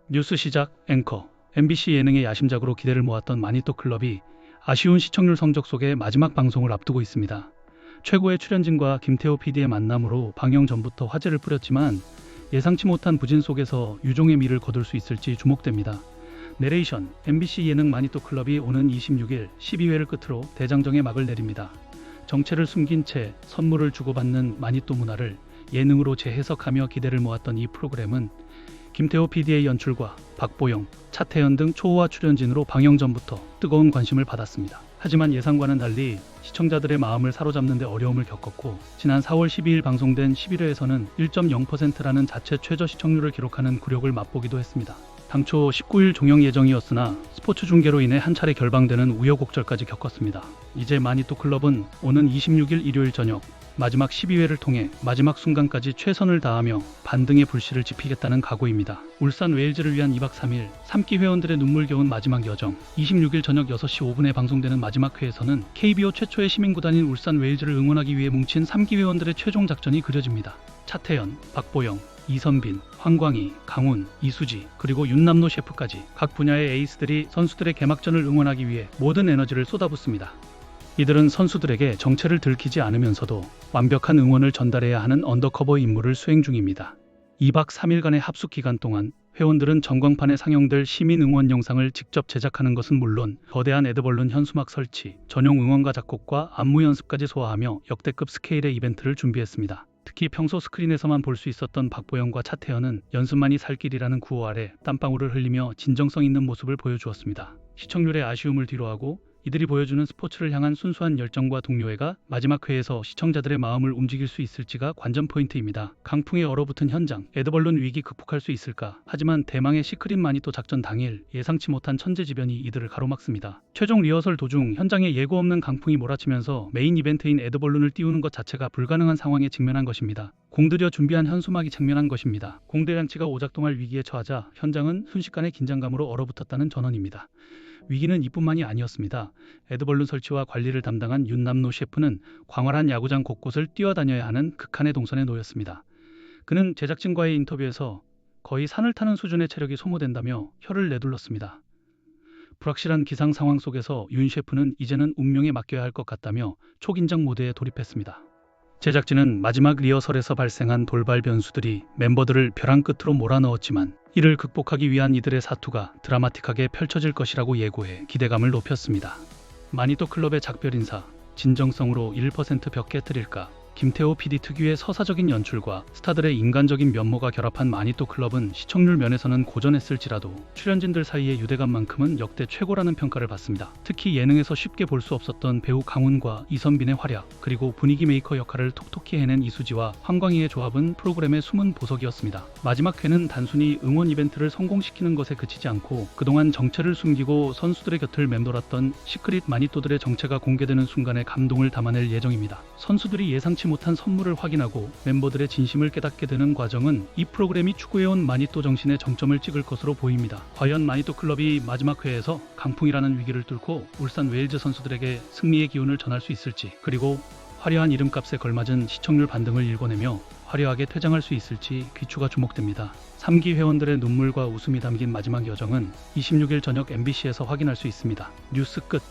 뉴스 시작. 앵커 MBC 예능의 야심작으로 기대를 모았던 마니또 클럽이 아쉬운 시청률 성적 속에 마지막 방송을 앞두고 있습니다. 최고의 출연진과 김태호 PD의 만남으로 방영 전부터 화제를 뿌렸지만 예상치 못한 부진 속에서 유종의 미를 거둘 수 있을지 주목됩니다. 내레이션 MBC 예능 마니또 클럽이 오는 26일 12회를 끝으로 대장정의 막을 내립니다. 정체를 숨긴 채 선물을 주고받는 마니또 문화를 예능으로 재해석하며 기대를 모았던 이 프로그램은 김태호 PD의 연출과 박보영, 차태현 등 초호화 출연진으로 방영 전부터 뜨거운 관심을 받았습니다. 하지만 예상과는 달리 시청자들의 마음을 사로잡는 데 어려움을 겪었고 지난 4월 12일 방송된 11회에서는 1.0%라는 자체 최저 시청률을 기록하는 굴욕을 맛보기도 했습니다. 당초 19일 종영 예정이었으나 스포츠 중계로 인해 한 차례 결방되는 우여곡절까지 겪었습니다. 이제 마니또 클럽은 오는 26일 일요일 저녁 마지막 12회를 통해 마지막 순간까지 최선을 다하며 반등의 불씨를 지피겠다는 각오입니다. 울산 웨일즈를 위한 2박 3일 3기 회원들의 눈물겨운 마지막 여정. 26일 저녁 6시 5분에 방송되는 마지막 회에서는 KBO 최초의 시민구단인 울산 웨일즈를 응원하기 위해 뭉친 3기 회원들의 최종 작전이 그려집니다. 차태현, 박보영, 이선빈, 황광희, 강훈, 이수지, 그리고 윤남노 셰프까지 각 분야의 에이스들이 선수들의 개막전을 응원하기 위해 모든 에너지를 쏟아붓습니다. 이들은 선수들에게 정체를 들키지 않으면서도 완벽한 응원을 전달해야 하는 언더커버 임무를 수행 중입니다. 2박 3일간의 합숙 기간 동안 회원들은 전광판에 상영될 시민 응원 영상을 직접 제작하는 것은 물론 거대한 에드벌룬 현수막 설치, 전용 응원가 작곡과 안무 연습까지 소화하며 역대급 스케일의 이벤트를 준비했습니다. 특히 평소 스크린에서만 볼 수 있었던 박보영과 차태현은 연습만이 살 길이라는 구호 아래 땀방울을 흘리며 진정성 있는 모습을 보여주었습니다. 시청률의 아쉬움을 뒤로하고 이들이 보여주는 스포츠를 향한 순수한 열정과 동료애가 마지막 회에서 시청자들의 마음을 움직일 수 있을지가 관전 포인트입니다. 강풍에 얼어붙은 현장, 에드벌룬 위기 극복할 수 있을까? 하지만 대망의 시크릿 마니또 작전 당일 예상치 못한 천재지변이 이들을 가로막습니다. 최종 리허설 도중 현장에 예고 없는 강풍이 몰아치면서 메인 이벤트인 에드벌룬을 띄우는 것 자체가 불가능한 상황에 직면한 것입니다. 공들여 준비한 현수막이 장면한 것입니다. 공대장치가 오작동할 위기에 처하자 현장은 순식간에 긴장감으로 얼어붙었다는 전언입니다. 위기는 이뿐만이 아니었습니다. 에드벌룬 설치와 관리를 담당한 윤남노 셰프는 광활한 야구장 곳곳을 뛰어다녀야 하는 극한의 동선에 놓였습니다. 그는 제작진과의 인터뷰에서 거의 산을 타는 수준의 체력이 소모된다며 혀를 내둘렀습니다. 불확실한 기상 상황 속에서 윤 셰프는 이제는 운명에 맡겨야 할 것 같다며 초긴장 모드에 돌입했습니다. 제작진은 마지막 리허설에서 발생한 돌발 변수들이 멤버들을 벼랑 끝으로 몰아넣었지만 이를 극복하기 위한 이들의 사투가 드라마틱하게 펼쳐질 것이라고 예고해 기대감을 높였습니다. 마니또 클럽의 작별 인사, 진정성으로 1% 벽 깨뜨릴까? 김태호 PD 특유의 서사적인 연출과 스타들의 인간적인 면모가 결합한 마니또 클럽은 시청률 면에서는 고전했을지라도 출연진들 사이의 유대감만큼은 역대 최고라는 평가를 받습니다. 특히 예능에서 쉽게 볼 수 없었던 배우 강훈과 이선빈의 활약, 그리고 분위기 메이커 역할을 톡톡히 해낸 이수지와 황광희의 조합은 프로그램의 숨은 보석이었습니다. 마지막 회는 단순히 응원 이벤트를 성공시키는 것에 그치지 않고 그동안 정체를 숨기고 선수들의 곁을 맴돌았던 시크릿 마니또들의 정체가 공개되는 순간에 감동을 담아낼 예정입니다. 선수들이 예상치 못한 선물을 확인하고 멤버들의 진심을 깨닫게 되는 과정은 이 프로그램이 추구해온 마니또 정신의 정점을 찍을 것으로 보입니다. 과연 마니또 클럽이 마지막 회에서 강풍이라는 위기를 뚫고 울산 웨일즈 선수들에게 승리의 기운을 전할 수 있을지, 그리고 화려한 이름값에 걸맞은 시청률 반등을 일궈내며 화려하게 퇴장할 수 있을지 귀추가 주목됩니다. 3기 회원들의 눈물과 웃음이 담긴 마지막 여정은 26일 저녁 MBC에서 확인할 수 있습니다. 뉴스 끝.